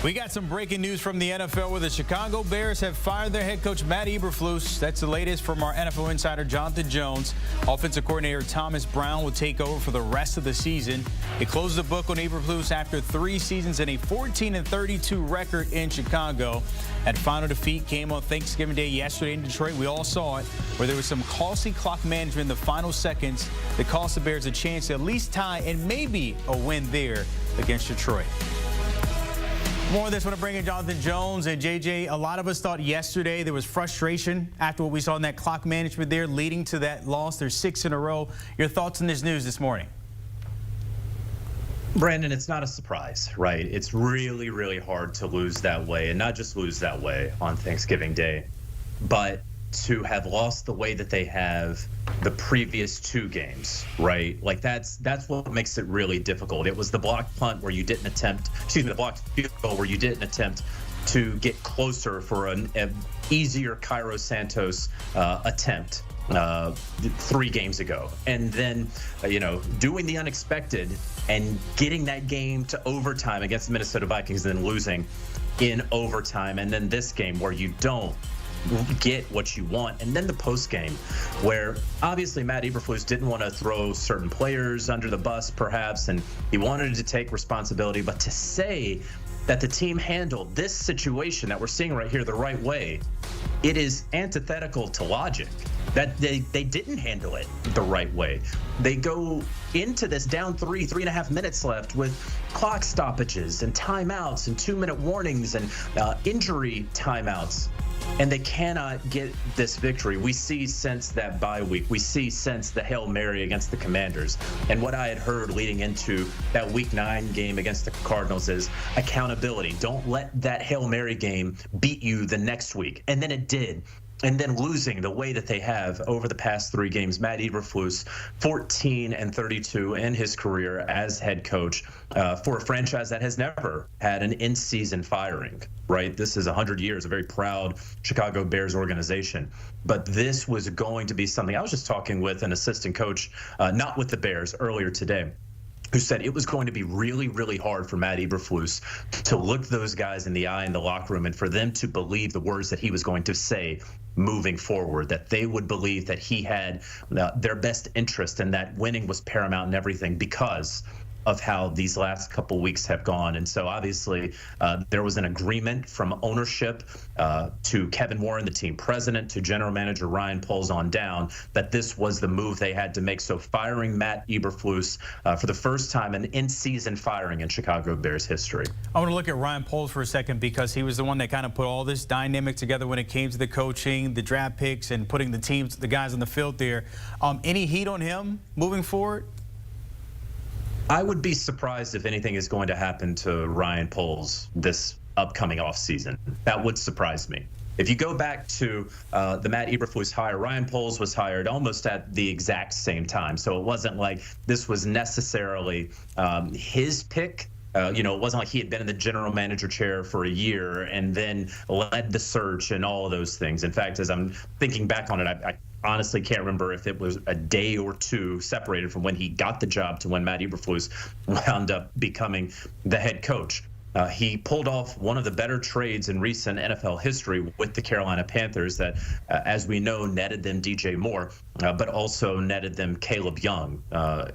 We got some breaking news from the NFL where the Chicago Bears have fired their head coach, Matt Eberflus. That's the latest from our NFL insider, Jonathon Jones. Offensive coordinator Thomas Brown will take over for the rest of the season. It closed the book on Eberflus after 3 seasons and a 14-32 record in Chicago. That final defeat came on Thanksgiving Day yesterday in Detroit. We all saw it, where there was some costly clock management in the final seconds that cost the Bears a chance to at least tie and maybe a win there against Detroit. More of this, I want to bring in Jonathon Jones. And JJ, a lot of us thought yesterday there was frustration after what we saw in that clock management there, leading to that loss. There's 6 in a row. Your thoughts on this news this morning? Brandon, it's not a surprise, right? It's really, really hard to lose that way, and not just lose that way on Thanksgiving Day, but to have lost the way that they have the previous 2 games, right? Like that's what makes it really difficult. It was the blocked punt where you didn't attempt, the blocked field goal where you didn't attempt to get closer for an easier Cairo Santos attempt 3 games ago. And then, doing the unexpected and getting that game to overtime against the Minnesota Vikings, and then losing in overtime. And then this game where you don't get what you want. And then the post game where obviously Matt Eberflus didn't want to throw certain players under the bus perhaps, and he wanted to take responsibility, but to say that the team handled this situation that we're seeing right here the right way, it is antithetical to logic. That they didn't handle it the right way. They go into this down 3.5 minutes left with clock stoppages and timeouts and 2-minute warnings and injury timeouts, and they cannot get this victory. We see since that bye week, we see since the Hail Mary against the Commanders, and what I had heard leading into that Week 9 game against the Cardinals is accountability. Don't let that Hail Mary game beat you the next week, and then it did. And then losing the way that they have over the past 3 games. Matt Eberflus, 14-32 in his career as head coach for a franchise that has never had an in-season firing, right? This is 100 years, a very proud Chicago Bears organization. But this was going to be something. I was just talking with an assistant coach, not with the Bears, earlier today, who said it was going to be really, really hard for Matt Eberflus to look those guys in the eye in the locker room and for them to believe the words that he was going to say moving forward, that they would believe that he had their best interest and that winning was paramount in everything because of how these last couple weeks have gone. And so obviously there was an agreement from ownership to Kevin Warren, the team president, to general manager Ryan Poles on down, that this was the move they had to make. So firing Matt Eberflus for the first time, an in-season firing in Chicago Bears history. I want to look at Ryan Poles for a second because he was the one that kind of put all this dynamic together when it came to the coaching, the draft picks, and putting the guys on the field there. Any heat on him moving forward? I would be surprised if anything is going to happen to Ryan Poles this upcoming offseason. That would surprise me. If you go back to the Matt Eberflus hire, Ryan Poles was hired almost at the exact same time. So it wasn't like this was necessarily his pick. It wasn't like he had been in the general manager chair for a year and then led the search and all of those things. In fact, as I'm thinking back on it, I honestly can't remember if it was a day or 2 separated from when he got the job to when Matt Eberflus wound up becoming the head coach. He pulled off one of the better trades in recent NFL history with the Carolina Panthers that, as we know, netted them DJ Moore, but also netted them Caleb Young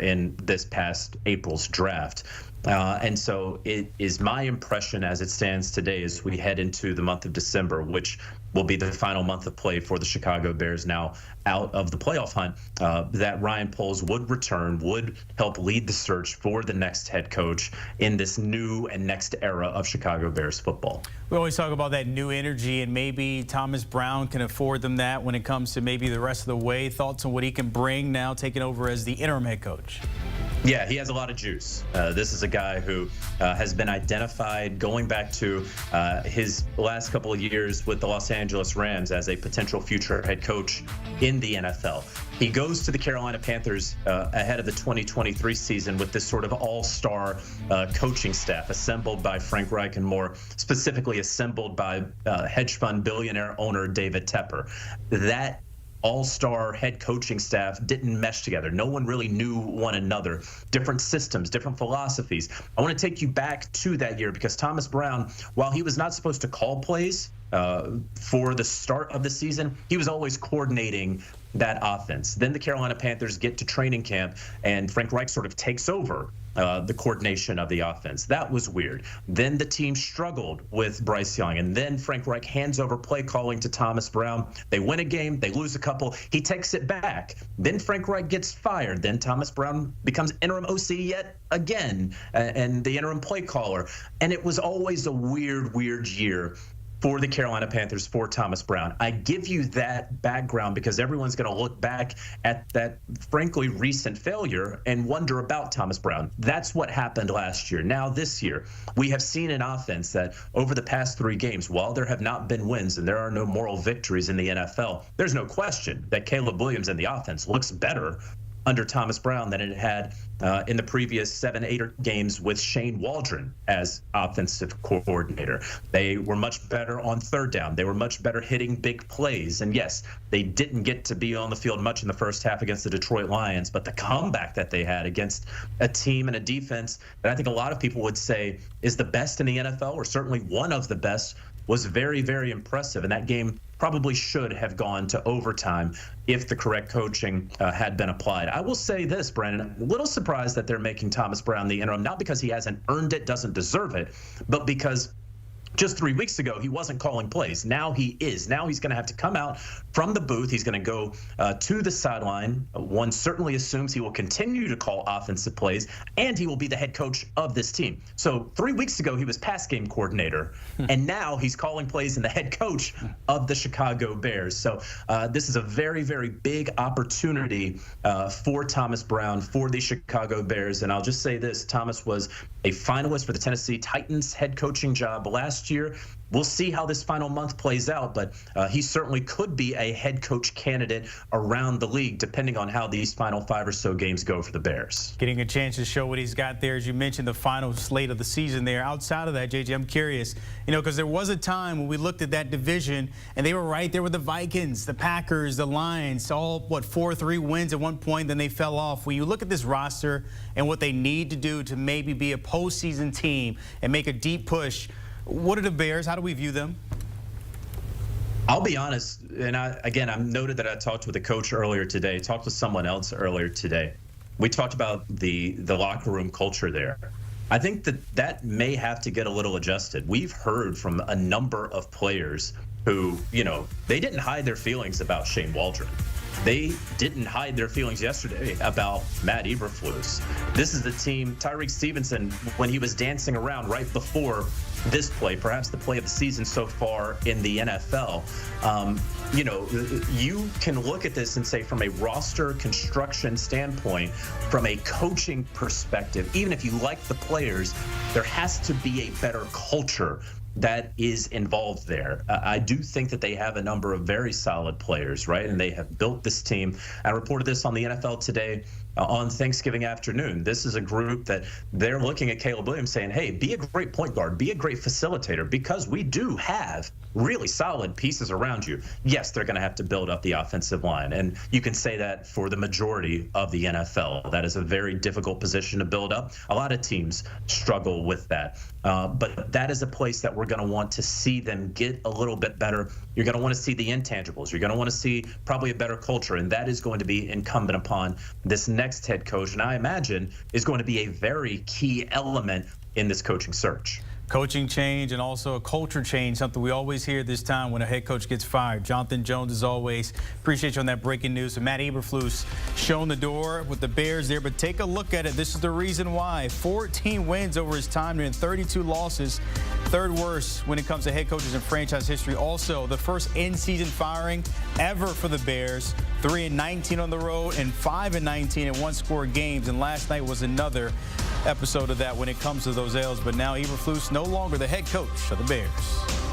in this past April's draft. And so it is my impression as it stands today as we head into the month of December, which will be the final month of play for the Chicago Bears now out of the playoff hunt, that Ryan Poles would return, would help lead the search for the next head coach in this new and next era of Chicago Bears football. We always talk about that new energy, and maybe Thomas Brown can afford them that when it comes to maybe the rest of the way. Thoughts on what he can bring now taking over as the interim head coach? Yeah, he has a lot of juice. This is a guy who has been identified going back to his last couple of years with the Los Angeles Rams as a potential future head coach in the NFL. He goes to the Carolina Panthers ahead of the 2023 season with this sort of all-star coaching staff assembled by Frank Reich and more specifically assembled by hedge fund billionaire owner David Tepper. That all-star head coaching staff didn't mesh together. No one really knew one another. Different systems, different philosophies. I want to take you back to that year because Thomas Brown, while he was not supposed to call plays for the start of the season, he was always coordinating that offense. Then the Carolina Panthers get to training camp, and Frank Reich sort of takes over the coordination of the offense. That was weird. Then the team struggled with Bryce Young, and then Frank Reich hands over play calling to Thomas Brown. They win a game, they lose a couple, he takes it back. Then Frank Reich gets fired. Then Thomas Brown becomes interim OC yet again, and the interim play caller. And it was always a weird year for the Carolina Panthers, for Thomas Brown. I give you that background because everyone's going to look back at that, frankly, recent failure and wonder about Thomas Brown. That's what happened last year. Now this year, we have seen an offense that over the past 3 games, while there have not been wins and there are no moral victories in the NFL, there's no question that Caleb Williams and the offense looks better under Thomas Brown than it had in the previous 7-8 games with Shane Waldron as offensive coordinator. They were much better on third down. They were much better hitting big plays. And yes, they didn't get to be on the field much in the first half against the Detroit Lions, but the comeback that they had against a team and a defense that I think a lot of people would say is the best in the NFL, or certainly one of the best, was very, very impressive. And that game probably should have gone to overtime if the correct coaching had been applied. I will say this, Brandon, a little surprised that they're making Thomas Brown the interim, not because he hasn't earned it, doesn't deserve it, but because just 3 weeks ago, he wasn't calling plays. Now he is. Now he's going to have to come out from the booth. He's going to go to the sideline. One certainly assumes he will continue to call offensive plays, and he will be the head coach of this team. So 3 weeks ago, he was pass game coordinator, and now he's calling plays and the head coach of the Chicago Bears. So this is a very, very big opportunity for Thomas Brown, for the Chicago Bears. And I'll just say this, Thomas was a finalist for the Tennessee Titans head coaching job last year. We'll see how this final month plays out, but he certainly could be a head coach candidate around the league, depending on how these final 5 or so games go for the Bears. Getting a chance to show what he's got there, as you mentioned, the final slate of the season there. Outside of that, JJ, I'm curious, because there was a time when we looked at that division, and they were right there with the Vikings, the Packers, the Lions, all, 4-3 wins at one point, then they fell off. When you look at this roster and what they need to do to maybe be a postseason team and make a deep push, what are the Bears? How do we view them? I'll be honest, and I'm noted that I talked with a coach earlier today, talked with someone else earlier today. We talked about the locker room culture there. I think that may have to get a little adjusted. We've heard from a number of players who, they didn't hide their feelings about Shane Waldron. They didn't hide their feelings yesterday about Matt Eberflus. This is the team, Tyreek Stevenson, when he was dancing around right before this play, perhaps the play of the season so far in the NFL, you can look at this and say from a roster construction standpoint, from a coaching perspective, even if you like the players, there has to be a better culture that is involved there. I do think that they have a number of very solid players, right? And they have built this team. I reported this on the NFL Today on Thanksgiving afternoon. This is a group that they're looking at Caleb Williams saying, hey, be a great point guard, be a great facilitator, because we do have really solid pieces around you. Yes, they're going to have to build up the offensive line, and you can say that for the majority of the NFL. That is a very difficult position to build up. A lot of teams struggle with that, but that is a place that we're going to want to see them get a little bit better. You're going to want to see the intangibles. You're going to want to see probably a better culture, and that is going to be incumbent upon this next head coach, and I imagine is going to be a very key element in this coaching search. Coaching change and also a culture change, something we always hear this time when a head coach gets fired. Jonathon Jones, as always, appreciate you on that breaking news. And Matt Eberflus shown the door with the Bears there, but take a look at it. This is the reason why. 14 wins over his time and 32 losses. Third worst when it comes to head coaches in franchise history. Also, the first in-season firing ever for the Bears. 3-19 on the road and 5-19 in one-score games. And last night was another episode of that when it comes to those L's. But now Eberflus no longer the head coach of the Bears.